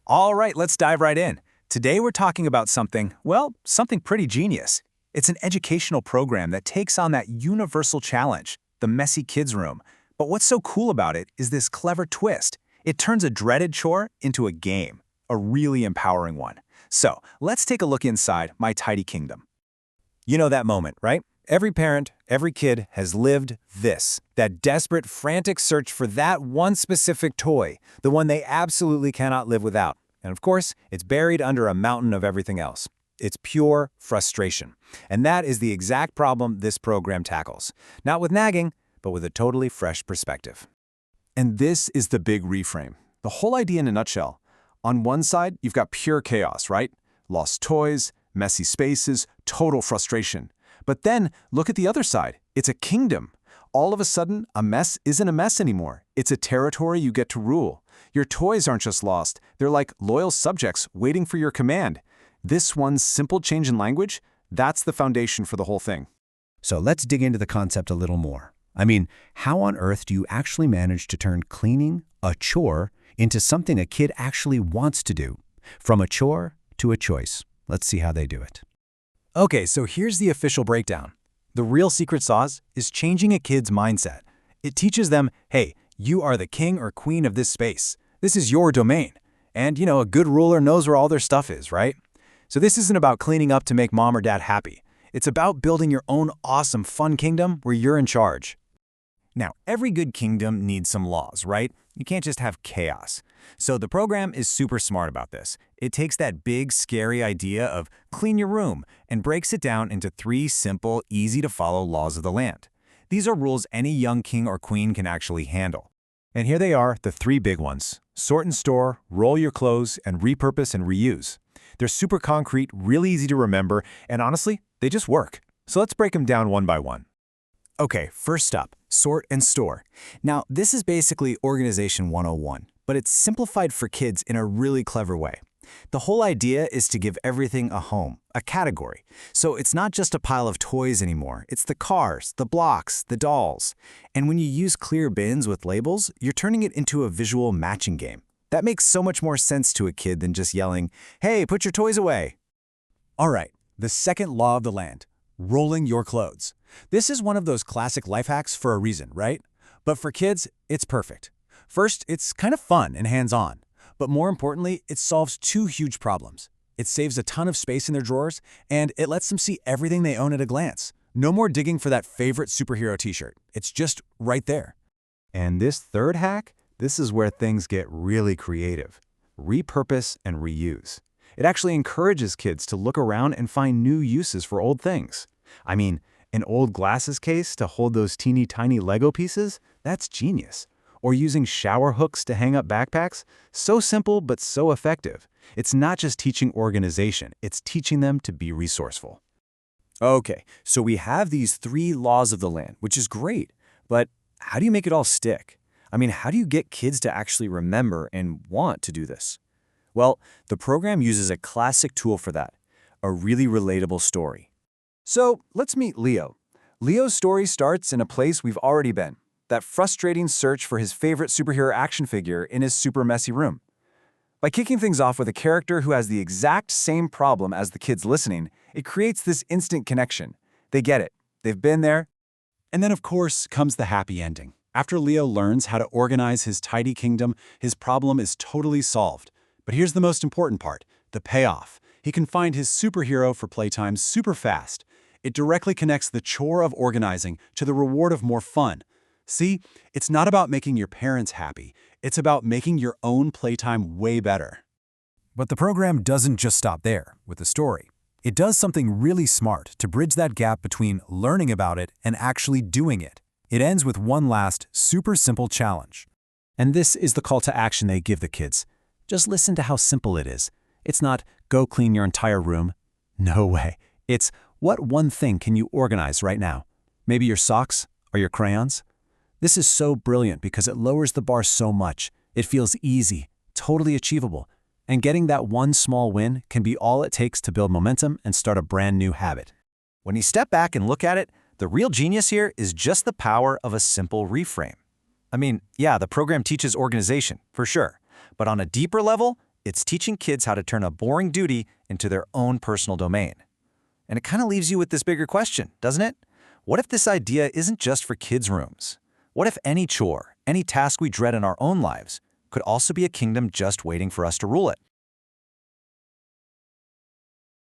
All right, let's dive right in. Today we're talking about something, well, something pretty genius. It's an educational program that takes on that universal challenge, the messy kids' room. But what's so cool about it is this clever twist. It turns a dreaded chore into a game, a really empowering one. So let's take a look inside my tidy kingdom. You know that moment, right? Every parent, every kid has lived this, that desperate, frantic search for that one specific toy, the one they absolutely cannot live without. And of course, it's buried under a mountain of everything else. It's pure frustration. And that is the exact problem this program tackles. Not with nagging, but with a totally fresh perspective. And this is the big reframe. The whole idea in a nutshell. On one side, you've got pure chaos, right? Lost toys, messy spaces, total frustration. But then, look at the other side. It's a kingdom. All of a sudden, a mess isn't a mess anymore. It's a territory you get to rule. Your toys aren't just lost. They're like loyal subjects waiting for your command. This one simple change in language, that's the foundation for the whole thing. So let's dig into the concept a little more. I mean, how on earth do you actually manage to turn cleaning, a chore, into something a kid actually wants to do? From a chore to a choice. Let's see how they do it. Okay, so here's the official breakdown. The real secret sauce is changing a kid's mindset. It teaches them, hey, you are the king or queen of this space. This is your domain. And, a good ruler knows where all their stuff is, right? So this isn't about cleaning up to make mom or dad happy. It's about building your own awesome, fun kingdom where you're in charge. Now, every good kingdom needs some laws, right? You can't just have chaos. So the program is super smart about this. It takes that big, scary idea of clean your room and breaks it down into 3 simple, easy-to-follow laws of the land. These are rules any young king or queen can actually handle. And here they are, the 3 big ones. Sort and store, roll your clothes, and repurpose and reuse. They're super concrete, really easy to remember, and honestly, they just work. So let's break them down one by one. Okay, first up, sort and store. Now, this is basically Organization 101, but it's simplified for kids in a really clever way. The whole idea is to give everything a home, a category. So it's not just a pile of toys anymore. It's the cars, the blocks, the dolls. And when you use clear bins with labels, you're turning it into a visual matching game. That makes so much more sense to a kid than just yelling, hey, put your toys away. All right, the second law of the land, rolling your clothes. This is one of those classic life hacks for a reason, right? But for kids, it's perfect. First, it's kind of fun and hands-on. But more importantly, it solves 2 huge problems. It saves a ton of space in their drawers, and it lets them see everything they own at a glance. No more digging for that favorite superhero t-shirt. It's just right there. And this third hack, this is where things get really creative. Repurpose and reuse. It actually encourages kids to look around and find new uses for old things. I mean, an old glasses case to hold those teeny tiny Lego pieces? That's genius. Or using shower hooks to hang up backpacks? So simple, but so effective. It's not just teaching organization, it's teaching them to be resourceful. Okay, so we have these 3 laws of the land, which is great, but how do you make it all stick? I mean, how do you get kids to actually remember and want to do this? Well, the program uses a classic tool for that, a really relatable story. So let's meet Leo. Leo's story starts in a place we've already been. That frustrating search for his favorite superhero action figure in his super messy room. By kicking things off with a character who has the exact same problem as the kids listening, it creates this instant connection. They get it. They've been there. And then, of course, comes the happy ending. After Leo learns how to organize his tidy kingdom, his problem is totally solved. But here's the most important part, the payoff. He can find his superhero for playtime super fast. It directly connects the chore of organizing to the reward of more fun. See, it's not about making your parents happy. It's about making your own playtime way better. But the program doesn't just stop there with the story. It does something really smart to bridge that gap between learning about it and actually doing it. It ends with one last, super simple challenge. And this is the call to action they give the kids. Just listen to how simple it is. It's not, go clean your entire room. No way. It's, what one thing can you organize right now? Maybe your socks or your crayons? This is so brilliant because it lowers the bar so much. It feels easy, totally achievable. And getting that one small win can be all it takes to build momentum and start a brand new habit. When you step back and look at it, the real genius here is just the power of a simple reframe. I mean, yeah, the program teaches organization, for sure. But on a deeper level, It's teaching kids how to turn a boring duty into their own personal domain. And it kind of leaves you with this bigger question, doesn't it? What if this idea isn't just for kids' rooms? What if any chore, any task we dread in our own lives, could also be a kingdom just waiting for us to rule it?